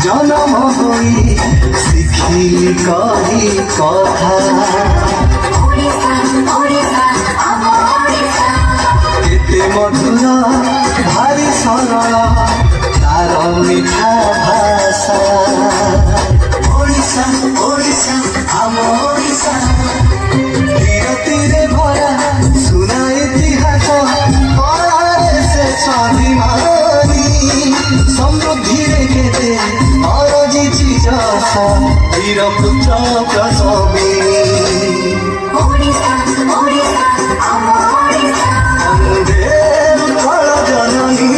জনম হই শিখিলি কহি কথা কেতে মধুর ভারি সরল তার মিঠা ভাষা ওড়িশা ওড়িশা আম ওড়িশা তীরে তীরে ভরা সুনা ইতিহাস কলারে সে স্বাভিমানী সমৃদ্ধিরে কেতে অরজিছি যশ বীরপুত্র প্রসবী ওড়িশা ওড়িশা আম ওড়িশা অমুদে উৎকল জননী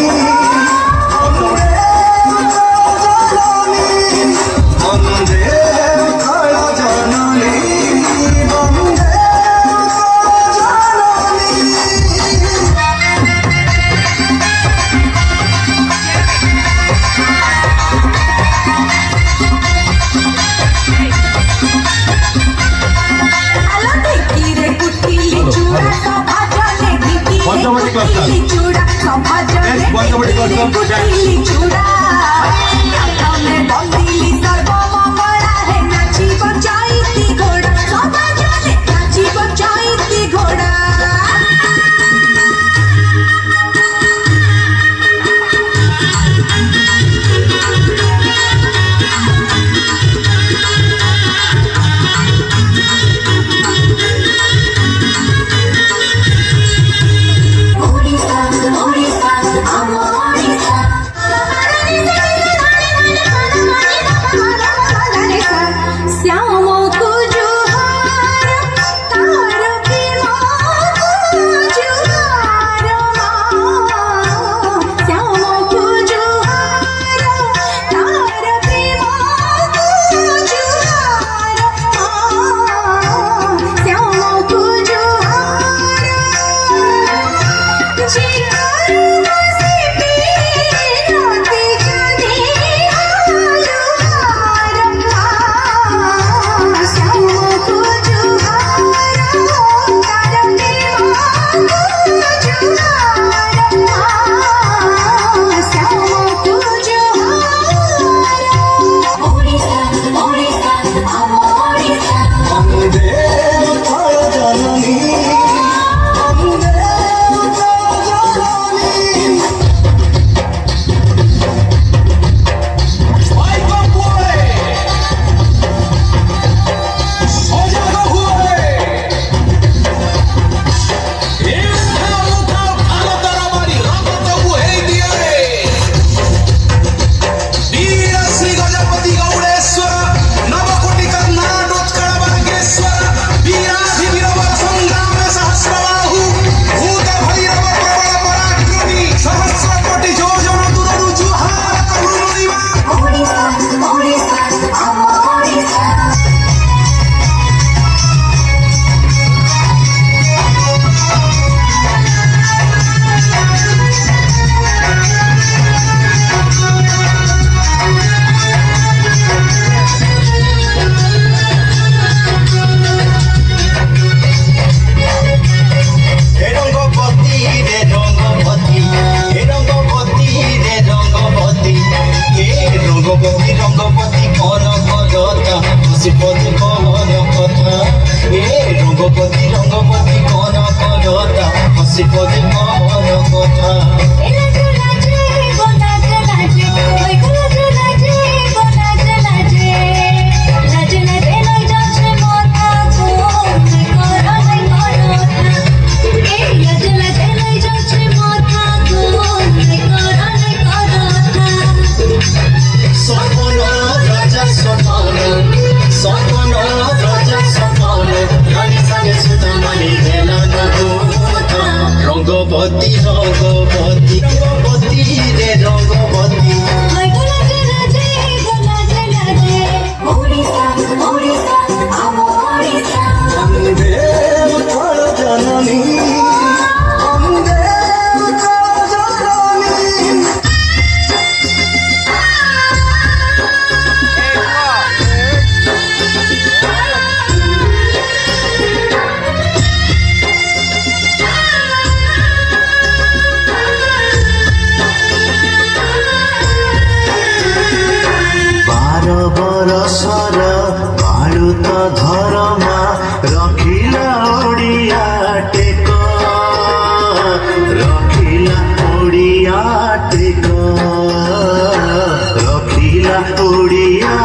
उड़िया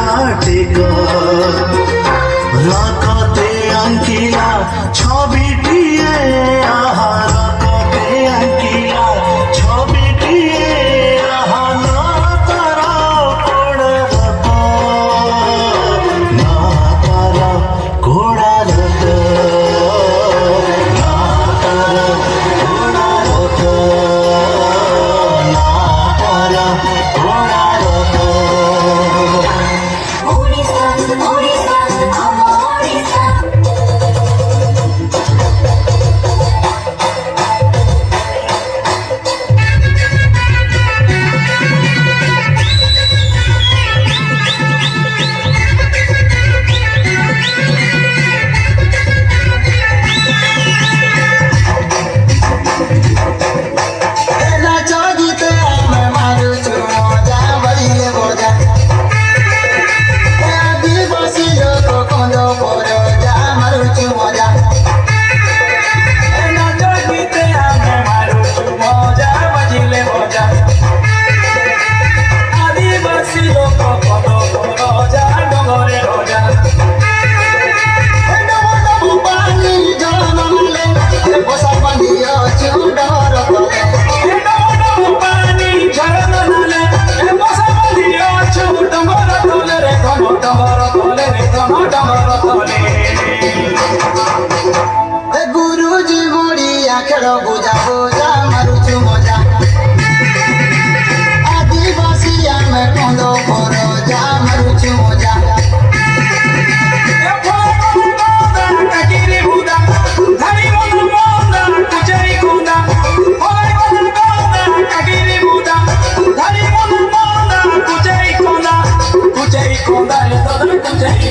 टेक रकते अंकिला छबिटिए आहा रकते अंकिला छबिटिए आहा ना तारा कोड़ा रक ना तारा कोड़ा रक ना तारा कोड़ा रक ना तारा कोड़ा रक Odisha, Odisha, amo Odisha. नाच गीत आमे मारुछु मजा बलिले बजा आदिवासी लोक कंद पर जा मारुछु मजा नाच गीत आमे मारुछु मजा बजिले बजा आदिवासी लोक कंद पर जा डगरे रजा पानी जलमले बसा बंदियो चुडर तले पानी झरनले बसा बंदियो चुडर तले रे डगर तले रे डगर तले ए गुरुजी गुड़िया खेल बुझा बुझा मारुछु मजा आदिवासी आमे कंद पर जा मारुछु मजा Kucai konda, kucai